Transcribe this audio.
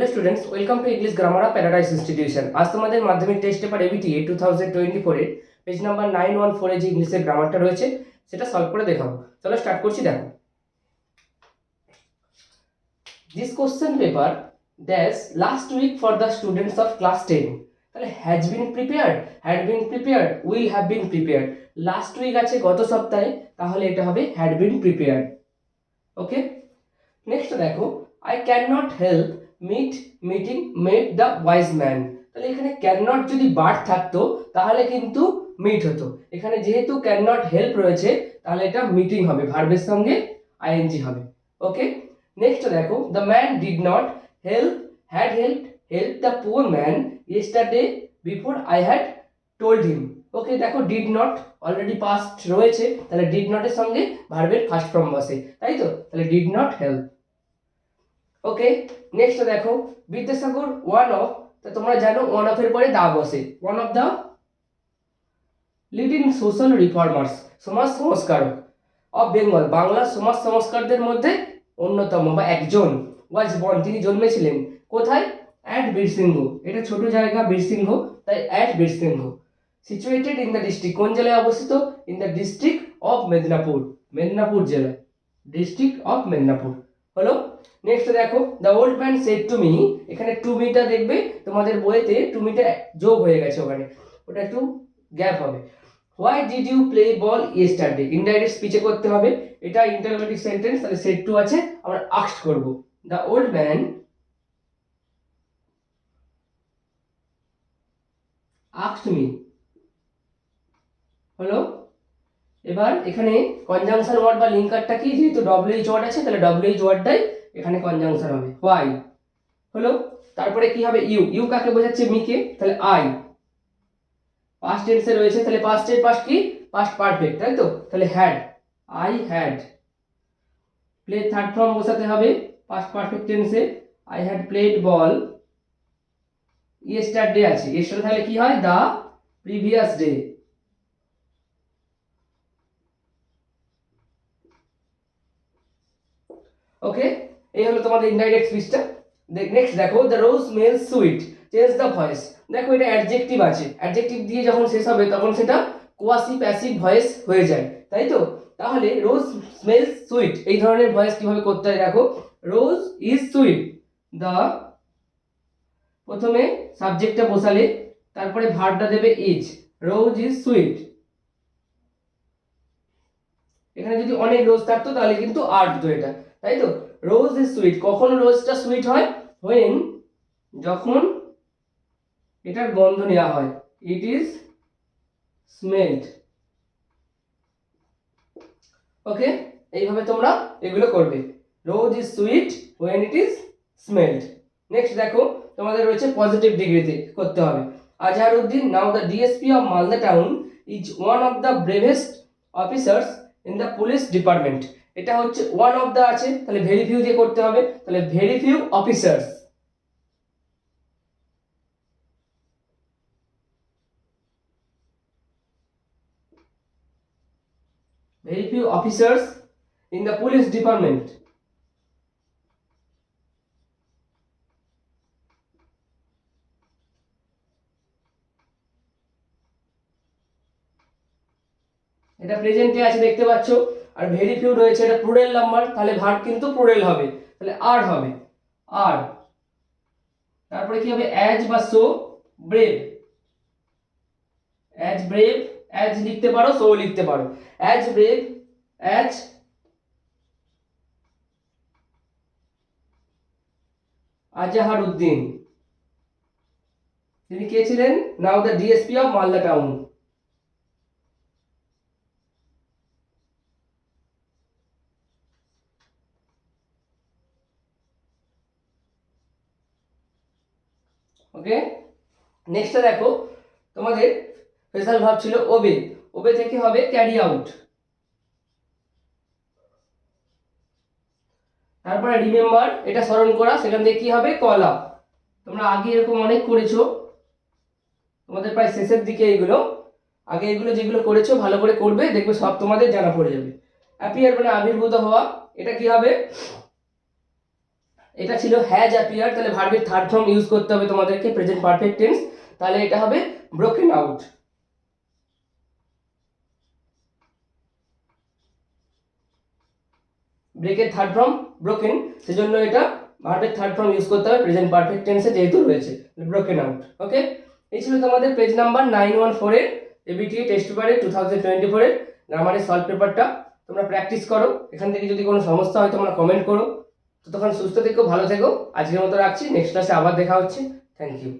Hello students, welcome to English grammar of Paradise institution. आज তোমাদের মাধ্যমিক টেস্ট পেপার এবিটিএ 2024 এর পেজ নাম্বার 914 এ যে ইংলিশের গ্রামারটা রয়েছে সেটা সলভ করে দেখাবো। চলো স্টার্ট করছি। দেখো, this question paper dash last week for the students of class 10। তাহলে has been prepared, had been prepared, will have been prepared. Last week আছে গত সপ্তাহে, তাহলে এটা হবে had been prepared. Okay, next দেখো, I can not help meeting made the wise man. তাহলে এখানে ক্যান নট যদি বার্ড থাকতো তাহলে কিন্তু মিট হতো। এখানে যেহেতু ক্যান নট হেল্প রয়েছে তাহলে এটা মিটিং হবে, ভার্বের সঙ্গে আইএনজি হবে। ওকে, নেক্সট দেখো, the man did not help the poor man yesterday before I had told him. Okay, দেখো ডিড নট অলরেডি পাস্ট রয়েছে, তাহলে ডিড নটের সঙ্গে ভার্বের ফার্স্ট ফর্ম বসে, তাই তো? তাহলে did not help. Okay, next দেখো, বিদ্যাসাগর ওয়ান অফ, তো তোমরা জানো ওয়ান অফ এর পরে দা বসে, one of the leading social reformers, সমাজ সংস্কারক অফ বেঙ্গল, বাংলার সমাজ সংস্কারকদের মধ্যে অন্যতম বা একজন, ওয়াজ বর্ন, তিনি জন্মেছিলেন কোথায়? অ্যাট বীরসিংহ। এটা ছোট জায়গা বীরসিংহ, তাই at Birsingha. Situated in the district, কোন জেলায় অবস্থিত? In the district of Medinipur, Medinipur জেলায়, ডিস্ট্রিক্ট অফ মেদিনীপুর হলো। নেক্সট দেখো, the old man said to me, এখানে টু মিটা দেখবে তোমাদের বইতে টু মিটা যোগ হয়ে গেছে, ওখানে ওটা একটু গ্যাপ হবে। Why did you play ball yesterday, indirect স্পিচে করতে হবে, এটা ইন্টারোগেটিভ সেন্টেন্স, তাহলে সেড টু আছে, আমরা আস্কড করব। The old man asked me হলো। এবার এখানে কনজাংশন ওয়ার্ড বা লিঙ্কারটা কি, যেহেতু ডব্লিউএইচ ওয়ার্ড আছে তাহলে ডব্লিউএইচ ওয়ার্ডটাই এখানে কনজাংশন হবে, হোয়াই হলো। তারপরে কি হবে? ইউ কাকে বোঝাচ্ছে? মিকে, তাহলে আই। পাস্ট টেন্সে রয়েছে, তাহলে পাস্টের পাস্ট কি? পাস্ট পারফেক্ট, তাই তো? তাহলে had, I had. Play third form বসাতে হবে পাস্ট পারফেক্ট টেন্সে, I had played ball yesterday আছে, এর তাহলে কি হয়? দা প্রিভিয়াস ডে। ওকে, এই হলো তোমাদের ইনডাইরেক্ট স্পিচটা। নেক্সট দেখো, the rose smells sweet, change the voice. দেখো এটা অ্যাডজেক্টিভ আছে, অ্যাডজেক্টিভ দিয়ে যখন শেষ হবে তখন সেটা কোয়াসি প্যাসিভ ভয়েস হয়ে যায়, তাই তো? তাহলে রোজ স্মেলস সুইট এই ধরনের ভয়েস কিভাবে করতে হয় দেখো, রোজ ইজ সুইট, দ্য প্রথমে সাবজেক্টটা বসালে তারপরে ভার্বটা দেবে ইজ, রোজ ইজ সুইট। এখানে যদি অনেক রোজ থাকতো তাহলে কিন্তু আর হতো এটা, তাই তো? রোজ ইজ সুইট, কখন রোজটা সুইট হয়? হোয়েন, যখন এটার গন্ধ নেওয়া হয়, ইট ইজ স্মেলড। ওকে, এইভাবে তোমরা এগুলো করবে, rose is sweet when it is smelled. Next দেখো, তোমাদের রয়েছে পজিটিভ ডিগ্রিতে করতে হবে। Azharuddin, now the DSP of Malda town, is one of the bravest officers in the police department. এটা হচ্ছে ওয়ান অফ দ্য আছে, তাহলে ভেরি ফিউ দিয়ে করতে হবে, তাহলে very few officers, very few officers in the police department. এটা প্রেজেন্টে আছে দেখতে পাচ্ছ, আর ভেরি ফিউ রয়েছে, এটা প্লুরাল নাম্বার, তাহলে ভার্ব কিন্তু প্লুরাল হবে, তাহলে আর হবে, আর। তারপরে কি হবে? অ্যাজ বা so brave, as brave, as লিখতে পারো, সো লিখতে পারো। অ্যাজ ব্রেভ, অ্যাজ আজহারউদ্দিন, তিনি কে ছিলেন? Now the DSP of Malda town. Okay, next দেখো, তোমাদের স্পেশাল ভার্ব ছিল ওবে, ওবে থেকে হবে ক্যারি আউট। তারপরে রিমেম্বার, এটা স্মরণ করা, সেখান থেকে কি হবে? Call up. তোমরা আগে এরকম অনেক করেছো, তোমাদের প্রায় শেষের দিকে এইগুলো, আগে এগুলো যেগুলো করেছো ভালো করে করবে, দেখবে সব তোমাদের জানা পড়ে যাবে। অ্যাপিয়ার মানে আবির্ভূত হওয়া, এটা কি হবে? এটা ছিল হ্যাজ অ্যাপিয়ার, তাহলে ভার্বের থার্ড ফর্ম ইউজ করতে হবে তোমাদেরকে প্রেজেন্ট পারফেক্ট টেন্স, তাহলে এটা হবে ব্রোকেন আউট। ব্রেকের থার্ড ফর্ম ব্রোকেন, সেজন্য এটা ভার্বের থার্ড ফর্ম ইউজ করতে হবে প্রেজেন্ট পারফেক্ট টেন্সে যেহেতু রয়েছে, ব্রোকেন আউট। ওকে, এই ছিল তোমাদের পেজ নাম্বার 914 এর এবিটিএ টেস্ট পেপারের 2024 এর গ্রামারের সলভ পেপারটা। তোমরা প্র্যাকটিস করো, এখান থেকে যদি কোনো সমস্যা হয় তোমরা কমেন্ট করো। ততক্ষণ সুস্থ থেকো, ভালো থেকো, আজকের মতো রাখছি, নেক্সট ক্লাসে আবার দেখা হচ্ছে। Thank you.